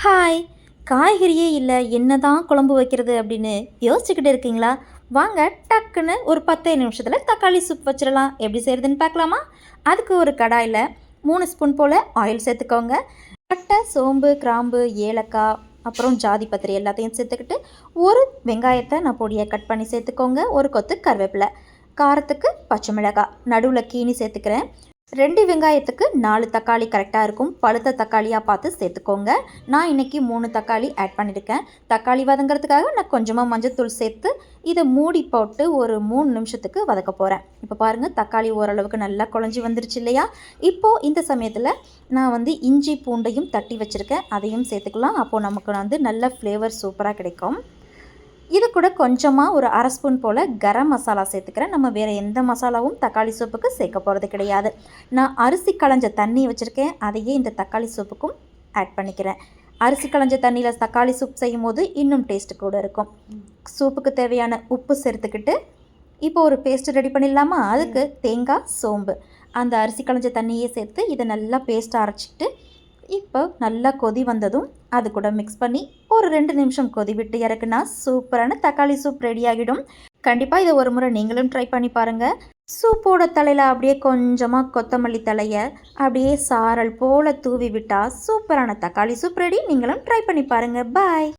Hi! காய்கறியே இல்ல, என்னதான் குழம்பு வைக்கிறது அப்படின்னு யோசிச்சுக்கிட்டு இருக்கீங்களா? வாங்க டக்குன்னு ஒரு 10 நிமிஷத்துல தக்காளி சூப் வச்சிடலாம். எப்படி செய்றதுன்னு பார்க்கலாமா? அதுக்கு ஒரு கடாயில 3 ஸ்பூன் போல ஆயில் சேர்த்துக்கோங்க. பட்டை, சோம்பு, கிராம்பு, ஏலக்காய், அப்புறம் ஜாதி பத்திரி எல்லாத்தையும் சேர்த்துக்கிட்டு, ஒரு வெங்காயத்தை நான் பொடியா கட் பண்ணி சேர்த்துக்கோங்க. ஒரு கொத்து கருவேப்பிலை, காரத்துக்கு பச்சை மிளகாய், நடுவில் கீனி சேர்த்துக்கிறேன். 2 வெங்காயத்துக்கு 4 தக்காளி கரெக்டாக இருக்கும். பழுத்த தக்காளியாக பார்த்து சேர்த்துக்கோங்க. நான் இன்றைக்கி 3 தக்காளி ஆட் பண்ணியிருக்கேன். தக்காளி வதங்கிறதுக்காக நான் கொஞ்சமாக மஞ்சள்தூள் சேர்த்து இதை மூடி போட்டு ஒரு 3 நிமிஷத்துக்கு வதக்க போகிறேன். இப்போ பாருங்கள், தக்காளி ஓரளவுக்கு நல்லா குழஞ்சி வந்துருச்சு இல்லையா? இப்போது இந்த சமயத்தில் நான் இஞ்சி பூண்டையும் தட்டி வச்சுருக்கேன், அதையும் சேர்த்துக்கலாம். அப்போது நமக்கு நல்ல ஃப்ளேவர் சூப்பராக கிடைக்கும். இது கூட கொஞ்சமாக ஒரு அரை ஸ்பூன் போல் கரம் மசாலா சேர்த்துக்கிறேன். நம்ம வேறு எந்த மசாலாவும் தக்காளி சூப்புக்கு சேர்க்க போகிறது கிடையாது. நான் அரிசி களைஞ்ச தண்ணி வச்சுருக்கேன், அதையே இந்த தக்காளி சூப்புக்கும் ஆட் பண்ணிக்கிறேன். அரிசி களைஞ்ச தண்ணியில் தக்காளி சூப் செய்யும் போது இன்னும் டேஸ்ட்டு கூட இருக்கும். சூப்புக்கு தேவையான உப்பு சேர்த்துக்கிட்டு இப்போ ஒரு பேஸ்ட்டு ரெடி பண்ணிடலாமா? அதுக்கு தேங்காய், சோம்பு, அந்த அரிசி களைஞ்ச தண்ணியே சேர்த்து இதை நல்லா பேஸ்ட்டாக அரைச்சிட்டு இப்போ நல்லா கொதி வந்ததும் அது கூட மிக்ஸ் பண்ணி ஒரு 2 நிமிஷம் கொதி விட்டு இறக்குனா சூப்பரான தக்காளி சூப் ரெடி ஆகிடும். கண்டிப்பாக இதை ஒரு முறை நீங்களும் ட்ரை பண்ணி பாருங்கள். சூப்போட தலையில் அப்படியே கொஞ்சமாக கொத்தமல்லி தலையை அப்படியே சாரல் போல் தூவி விட்டால் சூப்பரான தக்காளி சூப் ரெடி. நீங்களும் ட்ரை பண்ணி பாருங்கள். பாய்.